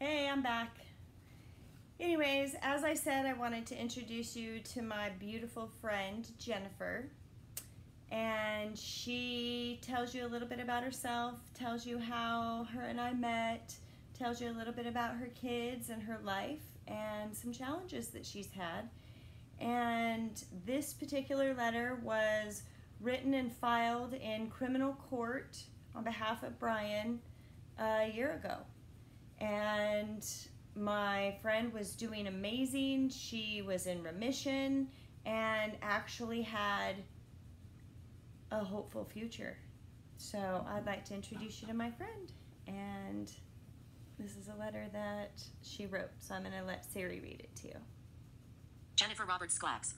Hey, I'm back. Anyways, as I said, I wanted to introduce you to my beautiful friend, Jennifer. And she tells you a little bit about herself, tells you how her and I met, tells you a little bit about her kids and her life, and some challenges that she's had. And this particular letter was written and filed in criminal court on behalf of Brian a year ago. And my friend was doing amazing. She was in remission and actually had a hopeful future. So I'd like to introduce you to my friend. And this is a letter that she wrote. So I'm going to let Siri read it to you. Jennifer Roberts Sklax.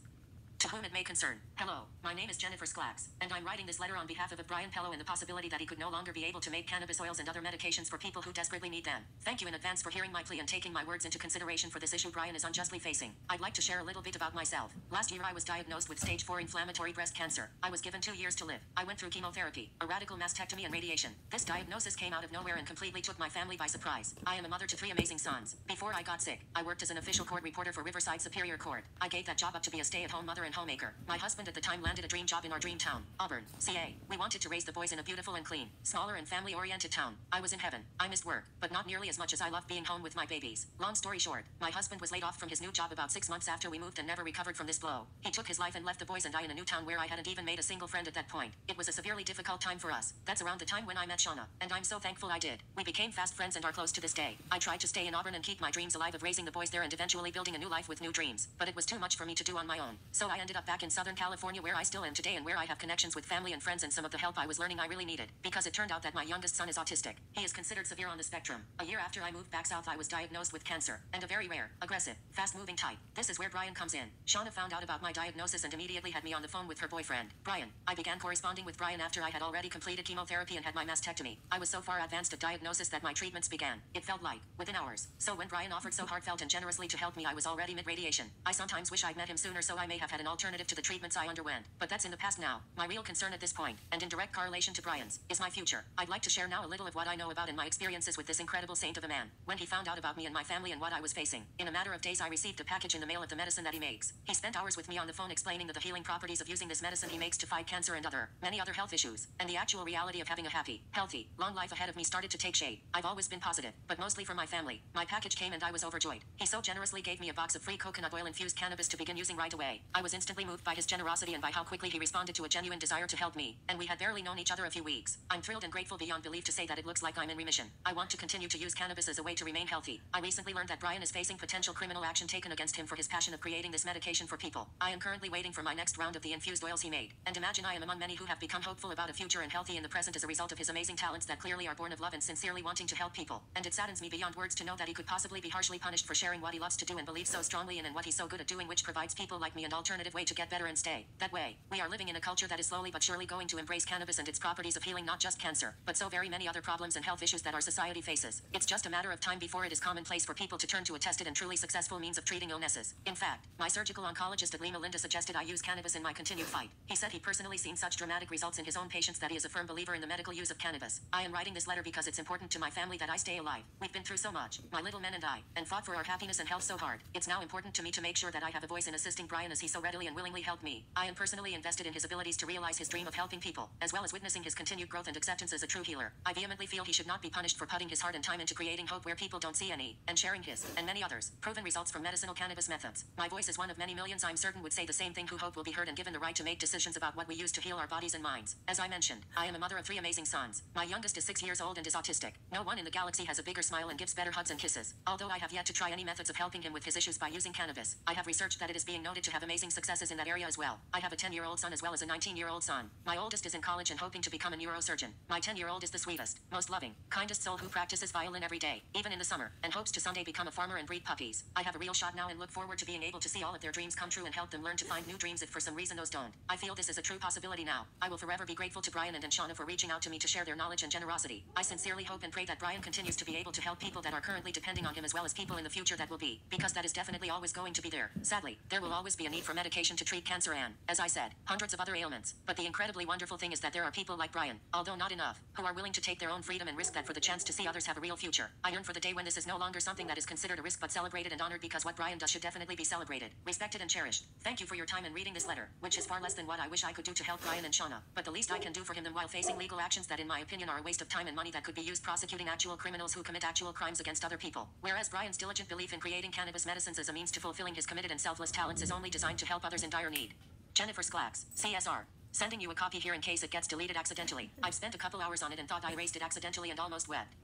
To whom it may concern. Hello, my name is Jennifer Sklax, and I'm writing this letter on behalf of Brian Pello in the possibility that he could no longer be able to make cannabis oils and other medications for people who desperately need them. Thank you in advance for hearing my plea and taking my words into consideration for this issue Brian is unjustly facing. I'd like to share a little bit about myself. Last year I was diagnosed with stage 4 inflammatory breast cancer. I was given 2 years to live. I went through chemotherapy, a radical mastectomy and radiation. This diagnosis came out of nowhere and completely took my family by surprise. I am a mother to 3 amazing sons. Before I got sick, I worked as an official court reporter for Riverside Superior Court. I gave that job up to be a stay-at-home mother and homemaker. My husband at the time landed a dream job in our dream town, Auburn, CA. We wanted to raise the boys in a beautiful and clean, smaller and family-oriented town. I was in heaven. I missed work, but not nearly as much as I loved being home with my babies. Long story short, my husband was laid off from his new job about 6 months after we moved and never recovered from this blow. He took his life and left the boys and I in a new town where I hadn't even made a single friend at that point. It was a severely difficult time for us. That's around the time when I met Shawna, and I'm so thankful I did. We became fast friends and are close to this day. I tried to stay in Auburn and keep my dreams alive of raising the boys there and eventually building a new life with new dreams, but it was too much for me to do on my own. So I ended up back in Southern California where I still am today and where I have connections with family and friends and some of the help I was learning I really needed, because it turned out that my youngest son is autistic. He is considered severe on the spectrum. A year after I moved back south I was diagnosed with cancer, and a very rare, aggressive, fast-moving type. This is where Brian comes in. Shawna found out about my diagnosis and immediately had me on the phone with her boyfriend, Brian. I began corresponding with Brian after I had already completed chemotherapy and had my mastectomy. I was so far advanced at diagnosis that my treatments began, it felt like, within hours. So when Brian offered so heartfelt and generously to help me I was already mid-radiation. I sometimes wish I'd met him sooner so I may have had an alternative to the treatments I underwent. But that's in the past now. My real concern at this point, and in direct correlation to Brian's, is my future. I'd like to share now a little of what I know about and my experiences with this incredible saint of a man. When he found out about me and my family and what I was facing, in a matter of days I received a package in the mail of the medicine that he makes. He spent hours with me on the phone explaining the healing properties of using this medicine he makes to fight cancer and many other health issues, and the actual reality of having a happy, healthy, long life ahead of me started to take shape. I've always been positive, but mostly for my family. My package came and I was overjoyed. He so generously gave me a box of free coconut oil infused cannabis to begin using right away. I was instantly moved by his generosity and by how quickly he responded to a genuine desire to help me, and we had barely known each other a few weeks. I'm thrilled and grateful beyond belief to say that it looks like I'm in remission. I want to continue to use cannabis as a way to remain healthy. I recently learned that Brian is facing potential criminal action taken against him for his passion of creating this medication for people. I am currently waiting for my next round of the infused oils he made, and imagine I am among many who have become hopeful about a future and healthy in the present as a result of his amazing talents that clearly are born of love and sincerely wanting to help people. And it saddens me beyond words to know that he could possibly be harshly punished for sharing what he loves to do and believes so strongly in and what he's so good at doing, which provides people like me an alternative way to get better and stay that way. We are living in a culture that is slowly but surely going to embrace cannabis and its properties of healing not just cancer, but so very many other problems and health issues that our society faces. It's just a matter of time before it is commonplace for people to turn to a tested and truly successful means of treating illnesses. In fact, my surgical oncologist at Lima Linda suggested I use cannabis in my continued fight. He said he personally seen such dramatic results in his own patients that he is a firm believer in the medical use of cannabis. I am writing this letter because it's important to my family that I stay alive. We've been through so much, my little men and I, and fought for our happiness and health so hard. It's now important to me to make sure that I have a voice in assisting Brian as he so readily and willingly helped me. I am personally invested in his abilities to realize his dream of helping people, as well as witnessing his continued growth and acceptance as a true healer. I vehemently feel he should not be punished for putting his heart and time into creating hope where people don't see any, and sharing his, and many others, proven results from medicinal cannabis methods. My voice is one of many millions I'm certain would say the same thing who hope will be heard and given the right to make decisions about what we use to heal our bodies and minds. As I mentioned, I am a mother of 3 amazing sons. My youngest is 6 years old and is autistic. No one in the galaxy has a bigger smile and gives better hugs and kisses. Although I have yet to try any methods of helping him with his issues by using cannabis, I have researched that it is being noted to have amazing successes in that area as well. I have a 10-year-old son as well as a 19-year-old son. My oldest is in college and hoping to become a neurosurgeon. My 10-year-old is the sweetest, most loving, kindest soul who practices violin every day, even in the summer, and hopes to someday become a farmer and breed puppies. I have a real shot now and look forward to being able to see all of their dreams come true and help them learn to find new dreams if for some reason those don't. I feel this is a true possibility now. I will forever be grateful to Brian and Shawna for reaching out to me to share their knowledge and generosity. I sincerely hope and pray that Brian continues to be able to help people that are currently depending on him as well as people in the future that will be, because that is definitely always going to be there. Sadly, there will always be a need for medical medication to treat cancer and, as I said, hundreds of other ailments. But the incredibly wonderful thing is that there are people like Brian, although not enough, who are willing to take their own freedom and risk that for the chance to see others have a real future. I yearn for the day when this is no longer something that is considered a risk but celebrated and honored, because what Brian does should definitely be celebrated, respected and cherished. Thank you for your time in reading this letter, which is far less than what I wish I could do to help Brian and Shawna. But the least I can do for him while facing legal actions that in my opinion are a waste of time and money that could be used prosecuting actual criminals who commit actual crimes against other people. Whereas Brian's diligent belief in creating cannabis medicines as a means to fulfilling his committed and selfless talents is only designed to help others in dire need. Jennifer Sklacks, CSR. Sending you a copy here in case it gets deleted accidentally. I've spent a couple hours on it and thought I erased it accidentally and almost wept.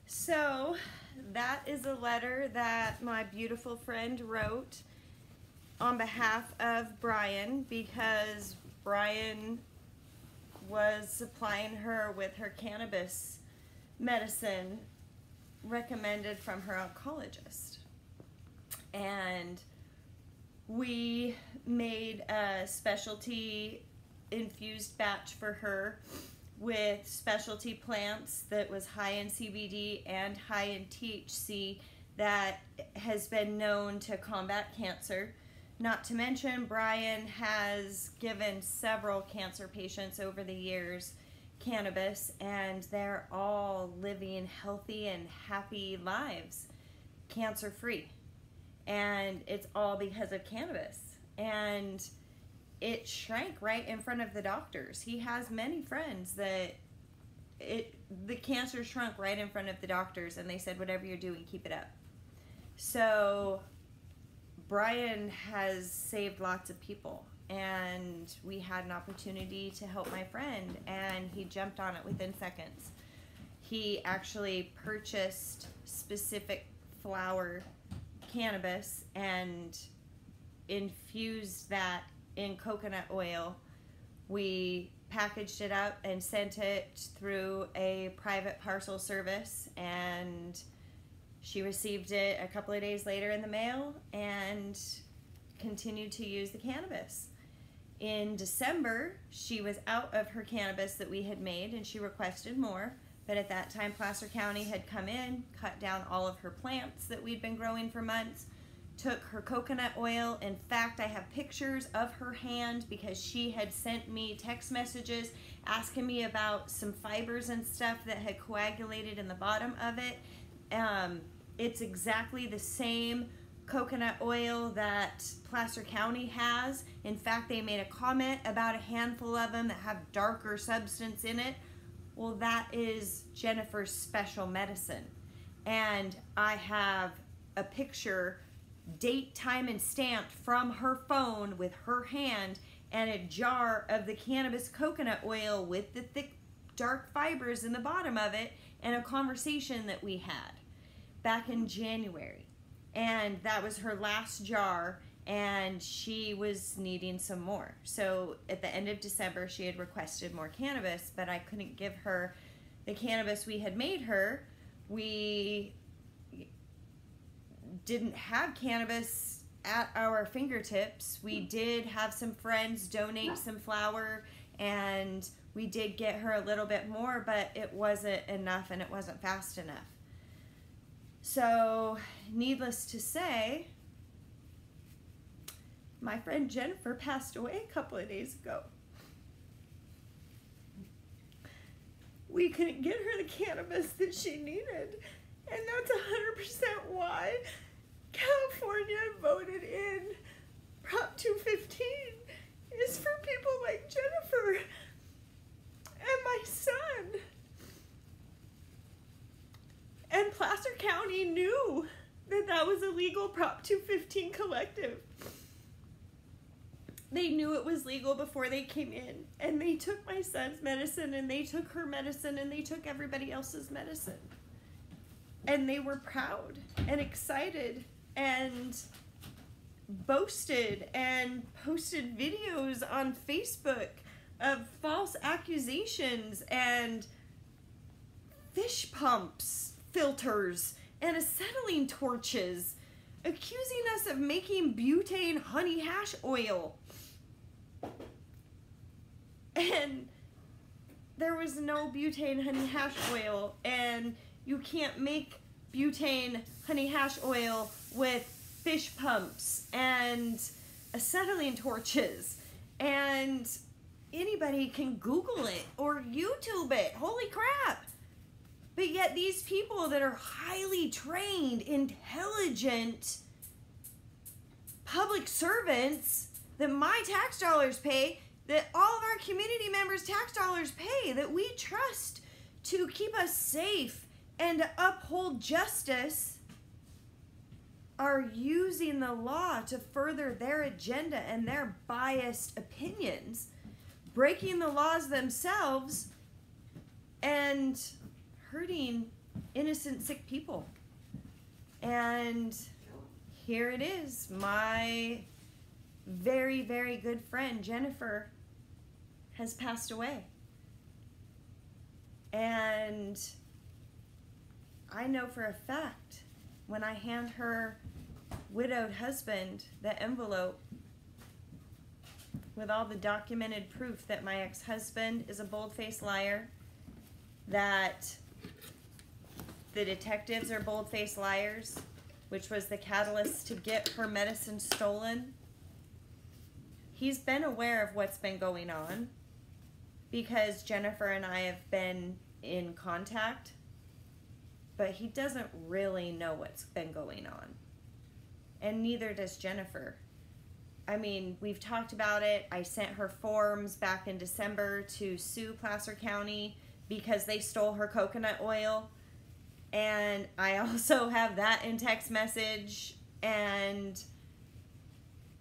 So that is a letter that my beautiful friend wrote on behalf of Brian, because Brian was supplying her with her cannabis medicine recommended from her oncologist. And we made a specialty infused batch for her with specialty plants that was high in CBD and high in THC that has been known to combat cancer. Not to mention, Brian has given several cancer patients over the years cannabis, and they're all living healthy and happy lives, cancer-free. And it's all because of cannabis. And it shrank right in front of the doctors. He has many friends that the cancer shrunk right in front of the doctors, and they said, whatever you're doing, keep it up. So Brian has saved lots of people, and we had an opportunity to help my friend, and he jumped on it within seconds. He actually purchased specific flower cannabis and infused that in coconut oil. We packaged it up and sent it through a private parcel service, and she received it a couple of days later in the mail and continued to use the cannabis. In December, she was out of her cannabis that we had made, and she requested more. But at that time, Placer County had come in, cut down all of her plants that we'd been growing for months, took her coconut oil. In fact, I have pictures of her hand because she had sent me text messages asking me about some fibers and stuff that had coagulated in the bottom of it. It's exactly the same coconut oil that Placer County has. In fact, they made a comment about a handful of them that have darker substance in it. Well, that is Jennifer's special medicine. And I have a picture, date, time, and stamped from her phone with her hand, and a jar of the cannabis coconut oil with the thick, dark fibers in the bottom of it, and a conversation that we had back in January. And that was her last jar, and she was needing some more. So at the end of December, she had requested more cannabis, but I couldn't give her the cannabis we had made her. We didn't have cannabis at our fingertips. We did have some friends donate some flour, and we did get her a little bit more, but it wasn't enough, and it wasn't fast enough. So, needless to say, my friend Jennifer passed away a couple of days ago. We couldn't get her the cannabis that she needed, and that's 100% why California voted in Prop 215 is for people like Jennifer and my son. And Placer County knew that that was a legal Prop 215 collective. They knew it was legal before they came in, and they took my son's medicine, and they took her medicine, and they took everybody else's medicine. And they were proud and excited and boasted and posted videos on Facebook of false accusations and fish pumps, filters, and acetylene torches, accusing us of making butane honey hash oil. And there was no butane honey hash oil, and you can't make butane honey hash oil with fish pumps and acetylene torches, and anybody can Google it or YouTube it. Holy crap. But yet these people that are highly trained, intelligent public servants that my tax dollars pay, that all of our community members' tax dollars pay, that we trust to keep us safe and to uphold justice, are using the law to further their agenda and their biased opinions, breaking the laws themselves and hurting innocent, sick people. And here it is. My very, very good friend Jennifer has passed away. And I know for a fact, when I hand her widowed husband the envelope with all the documented proof that my ex-husband is a bold-faced liar, that the detectives are bold-faced liars, which was the catalyst to get her medicine stolen. He's been aware of what's been going on because Jennifer and I have been in contact, but he doesn't really know what's been going on. And neither does Jennifer. I mean, we've talked about it. I sent her forms back in December to sue Placer County because they stole her coconut oil. And I also have that in text message. And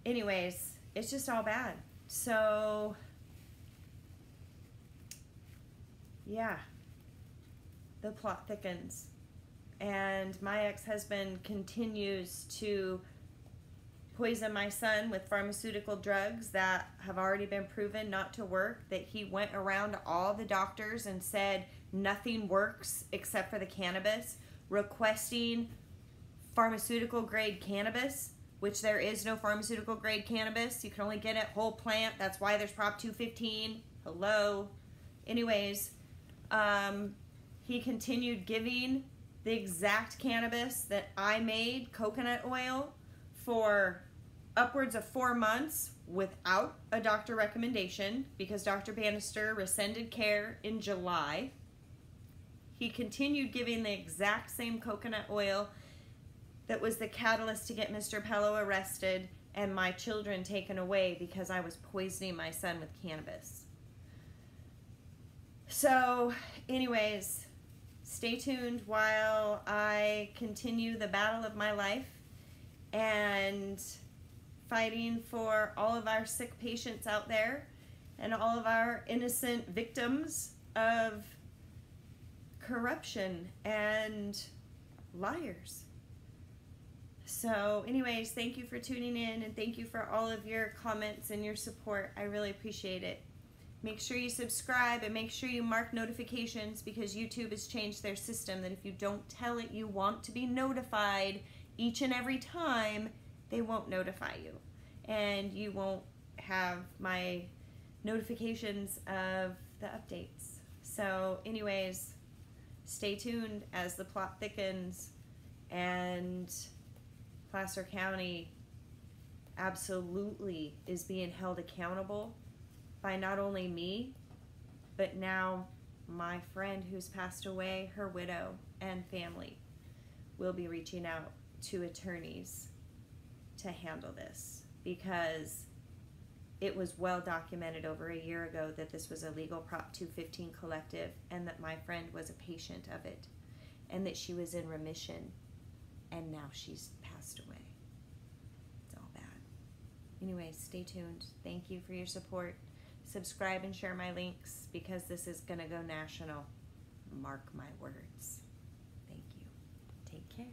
anyways, it's just all bad. So, yeah, the plot thickens. And my ex-husband continues to poison my son with pharmaceutical drugs that have already been proven not to work, that he went around to all the doctors and said nothing works except for the cannabis, requesting pharmaceutical grade cannabis, which there is no pharmaceutical grade cannabis. You can only get it whole plant. That's why there's Prop 215. Hello. Anyways, he continued giving the exact cannabis that I made, coconut oil, for upwards of 4 months without a doctor recommendation because Dr. Bannister rescinded care in July. He continued giving the exact same coconut oil that was the catalyst to get Mr. Pello arrested and my children taken away because I was poisoning my son with cannabis. So, anyways, stay tuned while I continue the battle of my life and fighting for all of our sick patients out there and all of our innocent victims of corruption and liars. So anyways, thank you for tuning in and thank you for all of your comments and your support. I really appreciate it. Make sure you subscribe and make sure you mark notifications because YouTube has changed their system that if you don't tell it you want to be notified each and every time, they won't notify you. And you won't have my notifications of the updates. So anyways, stay tuned as the plot thickens and Placer County absolutely is being held accountable by not only me, but now my friend who's passed away, her widow and family will be reaching out to attorneys to handle this because it was well documented over a year ago that this was a legal Prop 215 collective and that my friend was a patient of it and that she was in remission and now she's passed away. It's all bad. Anyways, stay tuned. Thank you for your support. Subscribe and share my links because this is going to go national. Mark my words. Thank you. Take care.